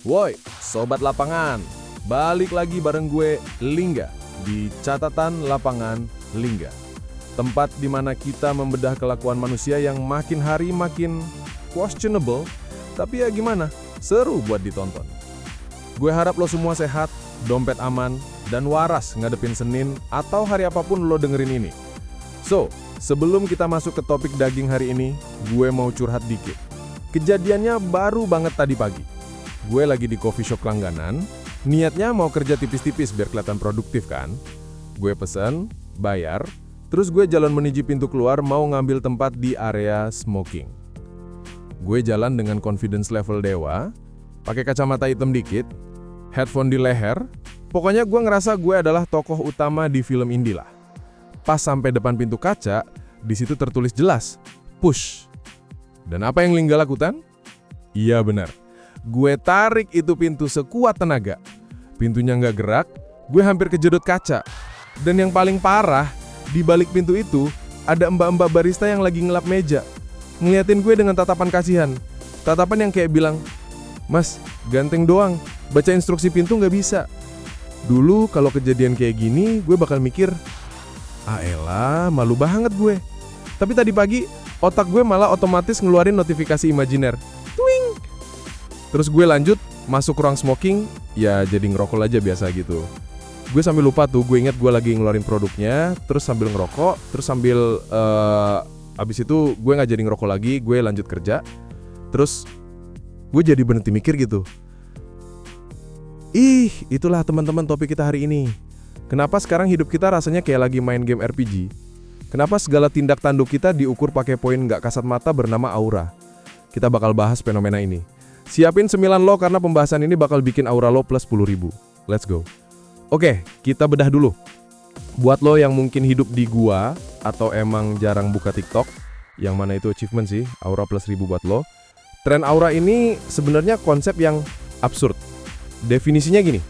Woi, Sobat Lapangan, balik lagi bareng gue, Lingga, di Catatan Lapangan Lingga. Tempat di mana kita membedah kelakuan manusia yang makin hari makin questionable, tapi ya gimana, seru buat ditonton. Gue harap lo semua sehat, dompet aman, dan waras ngadepin Senin atau hari apapun lo dengerin ini. So, sebelum kita masuk ke topik daging hari ini, gue mau curhat dikit. Kejadiannya baru banget tadi pagi. Gue lagi di coffee shop langganan, niatnya mau kerja tipis-tipis biar kelihatan produktif kan. Gue pesen, bayar, terus gue jalan menuju pintu keluar mau ngambil tempat di area smoking. Gue jalan dengan confidence level dewa, pakai kacamata hitam dikit, headphone di leher, pokoknya gue ngerasa gue adalah tokoh utama di film indie lah. Pas sampai depan pintu kaca, di situ tertulis jelas, push. Dan apa yang Lingga lakukan? Iya benar. Gue tarik itu pintu sekuat tenaga. Pintunya nggak gerak, gue hampir kejedot kaca. Dan yang paling parah, di balik pintu itu ada mbak-mbak barista yang lagi ngelap meja. Ngeliatin gue dengan tatapan kasihan. Tatapan yang kayak bilang, "Mas, ganteng doang, baca instruksi pintu nggak bisa." Dulu kalau kejadian kayak gini, gue bakal mikir, "Ah elah, malu banget gue." Tapi tadi pagi, otak gue malah otomatis ngeluarin notifikasi imajiner. Terus gue lanjut, masuk ruang smoking, ya jadi ngerokok aja biasa gitu. Gue sambil lupa tuh, gue inget gue lagi ngeluarin produknya, terus sambil ngerokok, terus sambil abis itu gue gak jadi ngerokok lagi, gue lanjut kerja. Terus gue jadi berhenti mikir gitu. Itulah teman-teman topik kita hari ini. Kenapa sekarang hidup kita rasanya kayak lagi main game RPG? Kenapa segala tindak tanduk kita diukur pakai poin gak kasat mata bernama aura? Kita bakal bahas fenomena ini. Siapin 9 lo karena pembahasan ini bakal bikin aura lo plus 10.000. Let's go. Oke, kita bedah dulu. Buat lo yang mungkin hidup di gua atau emang jarang buka TikTok, yang mana itu achievement sih, aura plus 1000 buat lo. Tren aura ini sebenarnya konsep yang absurd. Definisinya gini,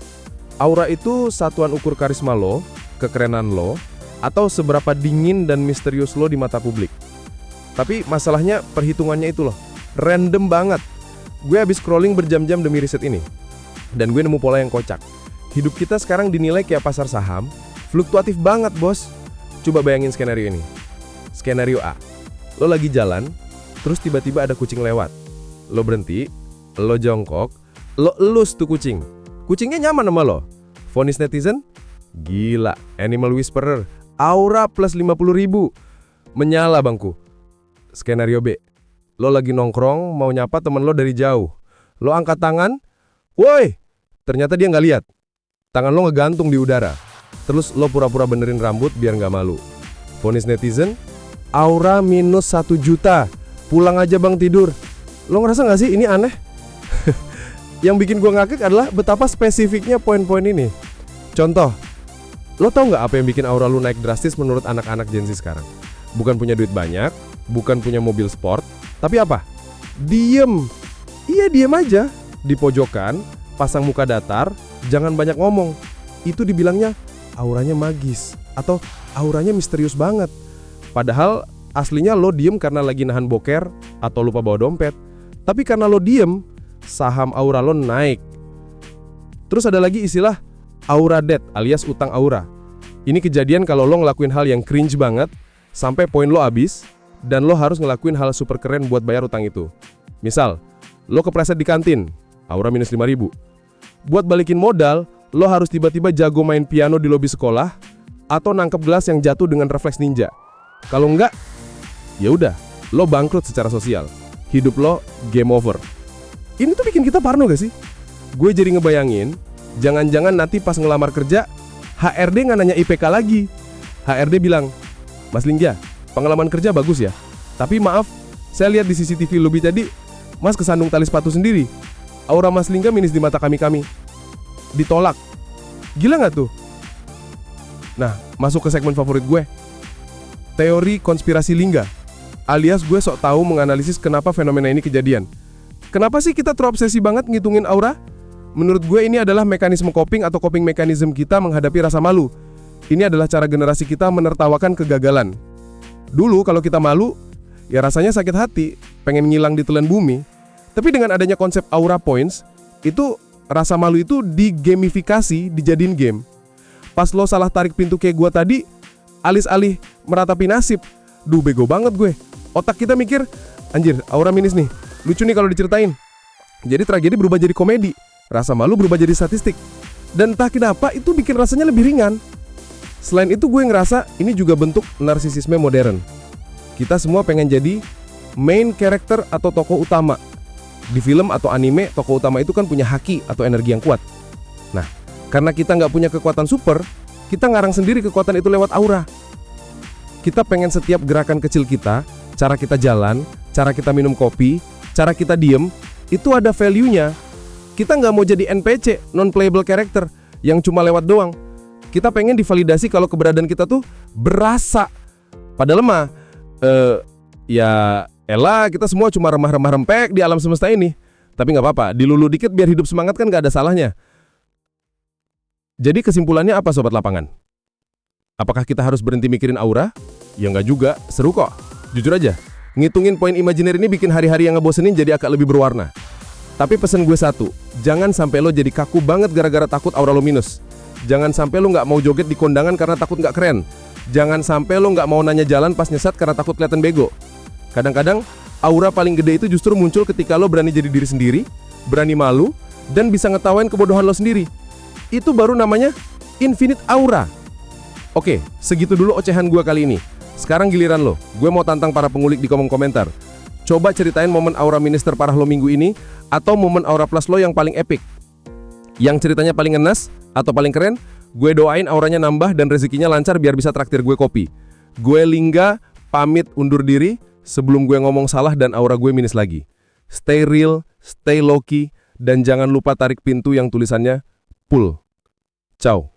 aura itu satuan ukur karisma lo, kekerenan lo, atau seberapa dingin dan misterius lo di mata publik. Tapi masalahnya perhitungannya itu loh, random banget. Gue habis scrolling berjam-jam demi riset ini, dan gue nemu pola yang kocak. Hidup kita sekarang dinilai kayak pasar saham, fluktuatif banget bos. Coba bayangin skenario ini. Skenario A, lo lagi jalan, terus tiba-tiba ada kucing lewat. Lo berhenti, lo jongkok, lo elus tuh kucing. Kucingnya nyaman sama lo. Vonis netizen? Gila, animal whisperer, aura plus 50.000. Menyala bangku. Skenario B, lo lagi nongkrong, mau nyapa temen lo dari jauh. Lo angkat tangan, woi! Ternyata dia nggak lihat. Tangan lo ngegantung di udara. Terus lo pura-pura benerin rambut biar nggak malu. Vonis netizen, aura minus 1 juta. Pulang aja bang tidur. Lo ngerasa nggak sih ini aneh? Yang bikin gue ngakak adalah betapa spesifiknya poin-poin ini. Contoh, lo tau nggak apa yang bikin aura lo naik drastis menurut anak-anak Gen Z sekarang? Bukan punya duit banyak, bukan punya mobil sport, tapi apa? Diem. Iya diem aja. Di pojokan, pasang muka datar, jangan banyak ngomong. Itu dibilangnya auranya magis atau auranya misterius banget. Padahal aslinya lo diem karena lagi nahan boker atau lupa bawa dompet. Tapi karena lo diem, saham aura lo naik. Terus ada lagi istilah aura debt alias utang aura. Ini kejadian kalau lo ngelakuin hal yang cringe banget sampai poin lo habis, dan lo harus ngelakuin hal super keren buat bayar utang itu. Misal, lo kepleset di kantin, aura minus 5.000. Buat balikin modal, lo harus tiba-tiba jago main piano di lobi sekolah atau nangkep gelas yang jatuh dengan refleks ninja. Kalau enggak, ya udah, lo bangkrut secara sosial. Hidup lo game over. Ini tuh bikin kita parno gak sih? Gue jadi ngebayangin, jangan-jangan nanti pas ngelamar kerja, HRD nggak nanya IPK lagi. HRD bilang, "Mas Lingga, pengalaman kerja bagus ya, tapi maaf, saya lihat di CCTV lobby tadi, Mas kesandung tali sepatu sendiri. Aura Mas Lingga minus di mata kami. Ditolak." Gila nggak tuh? Nah, masuk ke segmen favorit gue, teori konspirasi Lingga, alias gue sok tahu menganalisis kenapa fenomena ini kejadian. Kenapa sih kita terobsesi banget ngitungin aura? Menurut gue ini adalah mekanisme coping atau coping mechanism kita menghadapi rasa malu. Ini adalah cara generasi kita menertawakan kegagalan. Dulu kalau kita malu, ya rasanya sakit hati, pengen ngilang ditelan bumi. Tapi dengan adanya konsep aura points, itu rasa malu itu digamifikasi, dijadiin game. Pas lo salah tarik pintu kayak gua tadi, alih-alih meratapi nasib, duh bego banget gue. Otak kita mikir, anjir, aura minus nih, lucu nih kalau diceritain. Jadi tragedi berubah jadi komedi, rasa malu berubah jadi statistik. Dan entah kenapa itu bikin rasanya lebih ringan. Selain itu gue ngerasa ini juga bentuk narsisisme modern. Kita semua pengen jadi main character atau tokoh utama. Di film atau anime, tokoh utama itu kan punya haki atau energi yang kuat. Nah, karena kita nggak punya kekuatan super, kita ngarang sendiri kekuatan itu lewat aura. Kita pengen setiap gerakan kecil kita, cara kita jalan, cara kita minum kopi, cara kita diem, itu ada value-nya. Kita nggak mau jadi NPC, non-playable character, yang cuma lewat doang. Kita pengen divalidasi kalau keberadaan kita tuh berasa. Padahal mah, ya elah, kita semua cuma remah-remah rempek di alam semesta ini. Tapi nggak apa-apa, dilulu dikit biar hidup semangat kan nggak ada salahnya. Jadi kesimpulannya apa sobat lapangan? Apakah kita harus berhenti mikirin aura? Ya nggak juga, seru kok. Jujur aja, ngitungin poin imajiner ini bikin hari-hari yang ngebosenin jadi agak lebih berwarna. Tapi pesen gue satu, jangan sampai lo jadi kaku banget gara-gara takut aura lo minus. Jangan sampai lo nggak mau joget di kondangan karena takut nggak keren. Jangan sampai lo nggak mau nanya jalan pas nyesat karena takut kelihatan bego. Kadang-kadang, aura paling gede itu justru muncul ketika lo berani jadi diri sendiri, berani malu, dan bisa ngetawain kebodohan lo sendiri. Itu baru namanya infinite aura. Oke, segitu dulu ocehan gue kali ini. Sekarang giliran lo, gue mau tantang para pengulik di kolom komentar. Coba ceritain momen aura minus terparah lo minggu ini, atau momen aura plus lo yang paling epic. Yang ceritanya paling ngenes, atau paling keren, gue doain auranya nambah dan rezekinya lancar biar bisa traktir gue kopi. Gue Lingga, pamit undur diri. Sebelum gue ngomong salah dan aura gue minus lagi. Stay real, stay low key, dan jangan lupa tarik pintu yang tulisannya pull. Ciao.